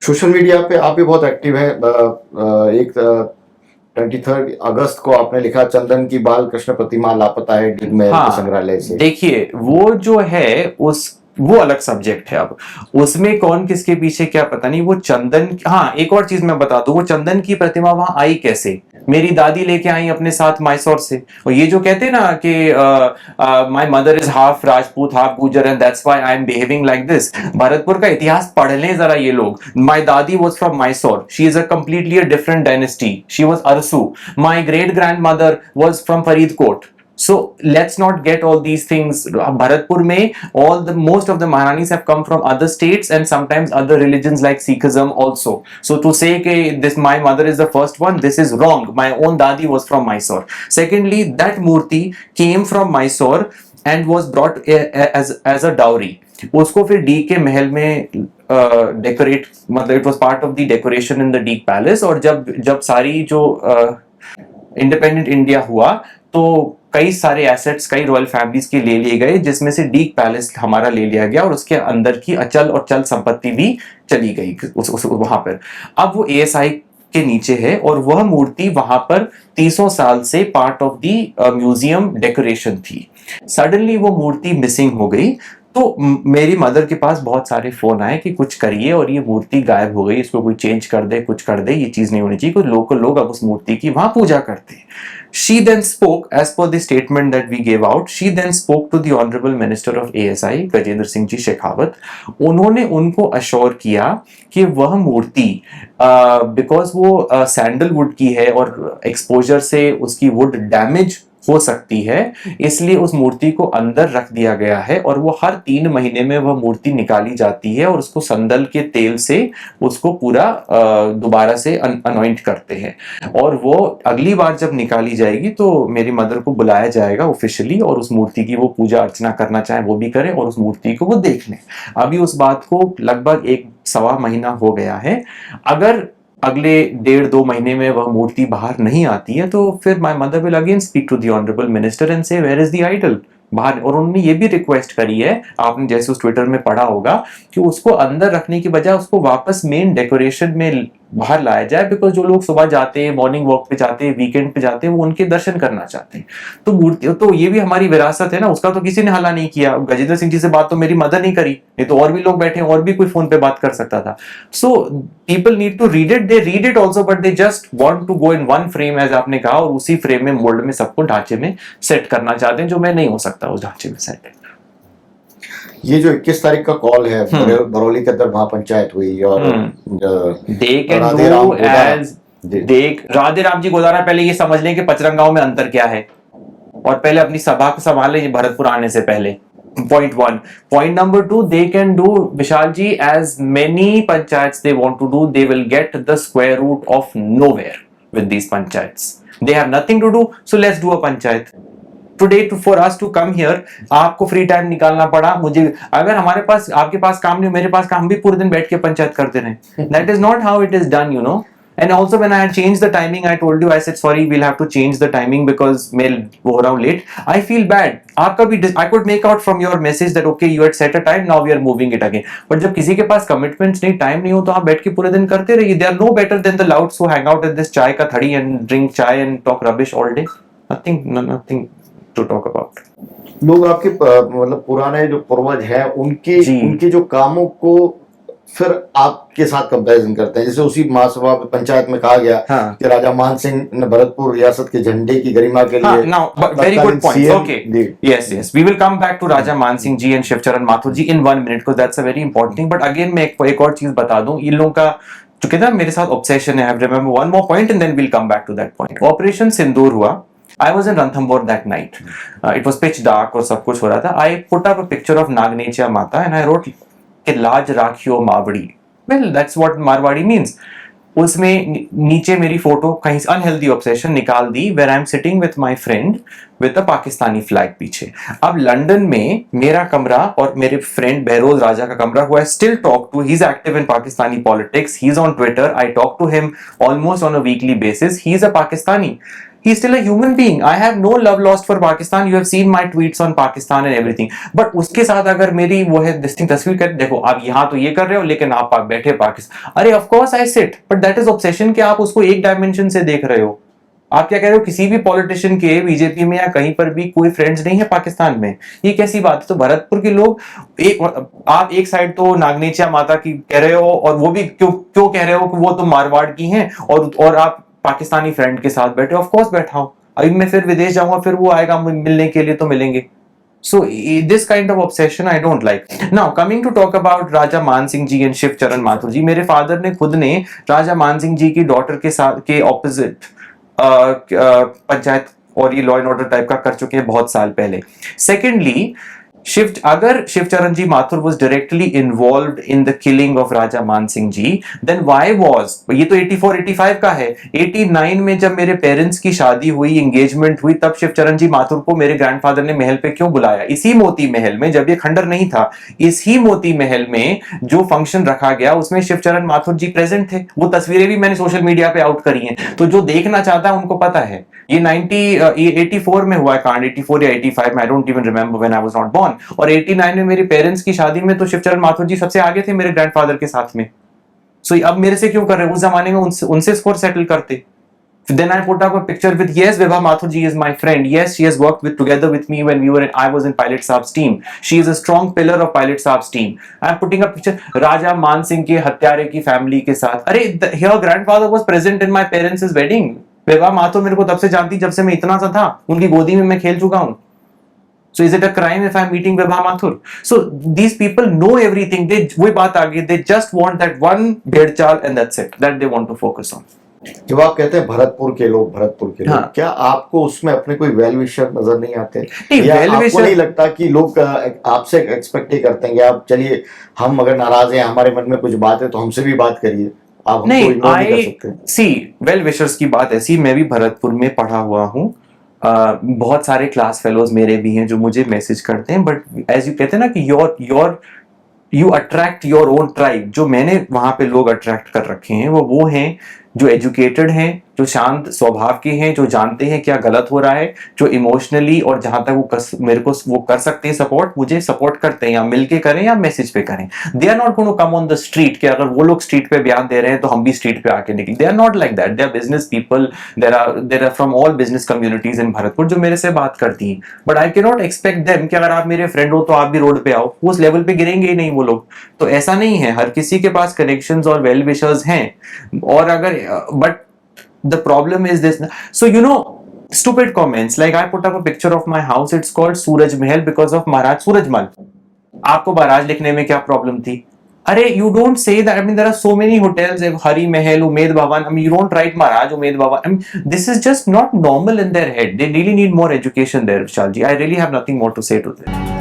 Social media पे आप भी बहुत एक्टिव हैं। एक 23 अगस्त को आपने लिखा, चंदन की बाल कृष्ण प्रतिमा लापता है डीग महल के हाँ, संग्रहालय से। देखिए वो जो है उस वो अलग सब्जेक्ट है। अब उसमें कौन किसके पीछे क्या पता नहीं। वो चंदन, हाँ एक और चीज मैं बता दूं, वो चंदन की प्रतिमा वहां आई कैसे? मेरी दादी लेके आई अपने साथ मैसूर से। और ये जो कहते हैं ना कि my mother is half Rajput half Gujjar and that's why I am behaving like this. Bharatpur का इतिहास पढ़ लें जरा ये लोग। माय दादी was from Mysore, she is a completely a different dynasty, she was Arasu. My great grandmother was from Faridkot. So let's not get all these things. Bharatpur mein most of the Maharanis have come from other states and sometimes other religions like Sikhism also. So to say that this my mother is the first one, this is wrong. My own dadi was from Mysore. Secondly, that murti came from Mysore and was brought as a dowry. उसको फिर D के महल में decorate, मतलब it was part of the decoration in the D palace. और जब जब सारी जो इंडिपेंडेंट इंडिया हुआ तो कई सारे एसेट्स कई रॉयल फैमिलीज के ले लिए गए, जिसमें से डीक पैलेस हमारा ले लिया गया और उसके अंदर की अचल और चल संपत्ति भी चली गई वहां पर। अब वो एएसआई के नीचे है और वह मूर्ति वहां पर 300 साल से part of the museum decoration थी। सडनली वो मूर्ति मिसिंग हो गई। तो मेरी मदर के पास बहुत सारे फोन आए कि कुछ करिए और ये मूर्ति गायब हो गई, इसको कोई चेंज कर दे, कुछ कर दे, ये चीज नहीं होनी चाहिए। कुछ लोकल लोग अब उस मूर्ति की वहां पूजा करते हैं। She then spoke, as per the statement that we gave out, she then spoke to the Honorable Minister of ASI, Gajendra Singh ji Shekhawat. उन्होंने उनको अश्योर किया कि वह मूर्ति बिकॉज वो सैंडलवुड की है और एक्सपोजर से उसकी वुड डैमेज हो सकती है, इसलिए उस मूर्ति को अंदर रख दिया गया है और वो हर 3 महीने में वह मूर्ति निकाली जाती है और उसको संदल के तेल से उसको पूरा दोबारा से अनॉइंट करते हैं। और वो अगली बार जब निकाली जाएगी तो मेरी मदर को बुलाया जाएगा ऑफिशियली और उस मूर्ति की वो पूजा अर्चना करना चाहे वो भी करें और उस मूर्ति को वो देख लें। अभी उस बात को लगभग 1 सवा महीना हो गया है। अगर अगले 1.5-2 महीने में वह मूर्ति बाहर नहीं आती है तो फिर my mother will again speak to the honourable minister and say where is the idol बाहर। और उन्होंने ये भी रिक्वेस्ट करी है, आपने जैसे उस ट्विटर में पढ़ा होगा, कि उसको अंदर रखने की बजाय उसको वापस मेन डेकोरेशन में बाहर लाया जाए। बिकॉज जो लोग सुबह जाते हैं, मॉर्निंग वॉक पे जाते हैं, वीकेंड पे जाते हैं, वो उनके दर्शन करना चाहते हैं। तो मूर्ति तो ये भी हमारी विरासत है ना, उसका तो किसी ने हल्ला नहीं किया। गजेंद्र सिंह जी से बात तो मेरी मदर नहीं करी, नहीं तो और भी लोग बैठे और भी कोई फोन पे बात कर सकता था। So people need to read it, they read it also but they just want to go in one frame as आपने कहा, और उसी फ्रेम में मोल्ड में सबको ढांचे में सेट करना चाहते हैं, जो मैं नहीं हो सकता उस ढांचे में सेट। ये जो 21 तारीख का कॉल है, बरौली के अंदर महापंचायत हुई और दे कैन डू एज देख राधे राम जी गोदारा। पहले ये समझ लें कि पचरंगाओं में अंतर क्या है और पहले अपनी सभा को संभालें भरतपुर आने से पहले। Point 1. Point number 2, they can do, Vishal ji, as many panchayats they want to do, they will get the square root of nowhere with these panchayats. They have nothing to do, so let's do a panchayat. Today for us to come here, आपको free time निकालना पड़ा, मुझे अगर हमारे पास आपके पास काम नहीं, मेरे पास काम, भी पूरे दिन बैठ के पंचायत करते रहे। That is not how it is done, you know. And also when I had changed the timing, I told you, I said sorry, we'll have to change the timing because मैं हो रहा हूँ late. I feel bad. आपका भी I could make out from your message that okay you had set a time, now we are moving it again. But जब किसी के पास commitments नहीं, time नहीं हो, तो आप बैठ के पूरे दिन करते रहिए। They are no better than the louts who hang out at this चाय का थड़ी and drink chai and talk rubbish all day. Nothing to talk about. लोग आपके मतलब पुराने जो पूर्वज हैं उनके जो कामों को फिर आपके साथ कंपैरिजन करते हैं। जैसे उसी महासभा में पंचायत में कहा गया कि राजा मान सिंह ने भरतपुर रियासत के झंडे की गरिमा के लिए। Now, very good point. Okay. Yes. We will come back to Raja Man Singh ji and Shivcharan Mathur ji in 1 minute because that's a very important thing. But again मैं एक और चीज बता दूं, इन लोगों का जो कहते हैं मेरे साथ ऑब्सेशन है। Remember one more point and then we'll come back to that point. Operation Sindoor हुआ। I was in Ranthambore that night. It was pitch dark और सब कुछ हो रहा था। I put up a picture of Nagnechya Mata and I wrote कि लाज राखियो मावड़ी। Well, that's what Marwari means. उसमें नीचे मेरी फोटो कहीं अनहेल्दी ऑब्सेशन निकाल दी where I am sitting with my friend with a Pakistani flag पीछे। अब लंदन में मेरा कमरा और मेरे फ्रेंड बहरोज राजा का कमरा, who I still talk to, he's active in Pakistani politics, he's on Twitter, I talk to him almost on a weekly basis, he's a Pakistani। He's still a human being. I have no love lost for Pakistan. You have seen my tweets on Pakistan and everything. But उसके साथ अगर मेरी वो है तस्वीर कर, देखो आप यहाँ तो ये कर रहे हो लेकिन आप बैठे पाकिस्तान, अरे of course I sit, but that is obsession कि आप उसको एक डायमेंशन से देख रहे हो। आप क्या कह रहे हो, किसी भी पॉलिटिशियन के बीजेपी में या कहीं पर भी कोई फ्रेंड्स नहीं है पाकिस्तान में, ये कैसी बात है? तो भरतपुर के लोग आप एक साइड तो नागनेचिया माता की कह रहे हो, और वो भी क्यों कह रहे हो कि वो तो मारवाड़ की हैं, और आप पाकिस्तानी फ्रेंड के साथ बैठे हो। ऑफ कोर्स बैठा हूं, अभी मैं फिर विदेश जाऊंगा, फिर वो आएगा मिलने के लिए तो मिलेंगे। So this kind of obsession I don't like. Now coming to talk about राजा मान सिंह जी and शिव चरण माथुर जी, मेरे फादर ने खुद ने राजा मान सिंह जी की डॉटर के साथ के ऑपोजिट पंचायत और ये लॉ एंड ऑर्डर टाइप का कर चुके हैं बहुत साल पहले। सेकेंडली, अगर शिवचरण जी Mathur was directly involved in the killing of राजा मान Singh ji, then why was, ये तो 84-85 का है, 89 में जब मेरे पेरेंट्स की शादी हुई, एंगेजमेंट हुई, तब शिवचरण जी माथुर को मेरे ग्रैंडफादर ने महल पे क्यों बुलाया? इसी मोती महल में, जब ये खंडर नहीं था, इसी मोती महल में जो फंक्शन रखा गया उसमें शिवचरण माथुर जी प्रेजेंट थे। वो तस्वीरें भी मैंने सोशल मीडिया पे आउट करी हैं, तो जो देखना चाहता है उनको पता है। ये 84 में हुआ है कांड, 84 या 85 में, I don't even remember when I was not born. और 89 में मेरी पेरेंट्स की शादी में तो शिवचरण माथुर जी सबसे आगे थे मेरे ग्रैंडफादर के साथ में। सो अब मेरे से क्यों कर रहे हैं? उस जमाने में उनसे स्कोर सेटल करते। Then I put up a picture with, yes, Vibha Mathur ji is my friend. Yes, she has worked together with me when I was in Pilot Saab's team. She is a strong pillar of Pilot Saab's team. I am putting a picture Raja Man Singh के हत्यारे की family के साथ। अरे, her grandfather was present in my parents' wedding. Vibha Mathur मेरे को तब से जानती जब से मैं इतना सा था, उनकी गोदी में मैं खेल चुका हूं। So is it a crime if I'm meeting Vibha Mathur? So these people know everything. वही बात आ गई, they just want that one भेड़ चाल and that's it, that they want to focus on. जब आप कहते हैं भरतपुर के लोग, हाँ। क्या आपको उसमें अपने कोई वेल विशर नजर नहीं आते? या आपको नहीं लगता कि लोग आपसे एक्सपेक्ट ही करते हैं कि आप चलिए, हम अगर नाराज हैं, हमारे मन में कुछ बात है तो हमसे भी बात करिए, आप नहीं, सी वेल विशर्स की बात ऐसी, मैं भी भरतपुर में पढ़ा हुआ हूँ, बहुत सारे क्लास फेलोज मेरे भी हैं जो मुझे मैसेज करते हैं, बट एज यू कहते हैं ना कि you attract your own tribe. जो मैंने वहां पे लोग अट्रैक्ट कर रखे हैं वो हैं जो एजुकेटेड हैं, जो शांत स्वभाव के हैं, जो जानते हैं क्या गलत हो रहा है, जो इमोशनली और जहां तक मेरे को वो कर सकते हैं सपोर्ट, मुझे सपोर्ट करते हैं, या मिलके करें या मैसेज पे करें। They are not going to come on the street कि अगर वो लोग स्ट्रीट पे बयान दे रहे हैं तो हम भी स्ट्रीट पे आके निकले। They are not like that. They are business people, there are from all business communities in Bharatpur जो मेरे से बात करती हैं। But I can not expect them कि अगर आप मेरे फ्रेंड हो तो आप भी रोड पे आओ, उस लेवल पे गिरेंगे ही नहीं वो लोग। तो ऐसा नहीं है, हर किसी के पास कनेक्शंस और वेल विशर्स हैं। और अगर but the problem is this, so you know, stupid comments like I put up a picture of my house, it's called Suraj Mahal because of Maharaj Surajmal. आपको महाराज लिखने में क्या प्रॉब्लम थी? अरे, you don't say that. I mean, there are so many hotels, Hari Mahal, Umaid Bhawan. I mean, you don't write Maharaj Umaid Bhawan. I mean, this is just not normal in their head. They really need more education there, Vishal ji. I really have nothing more to say to this.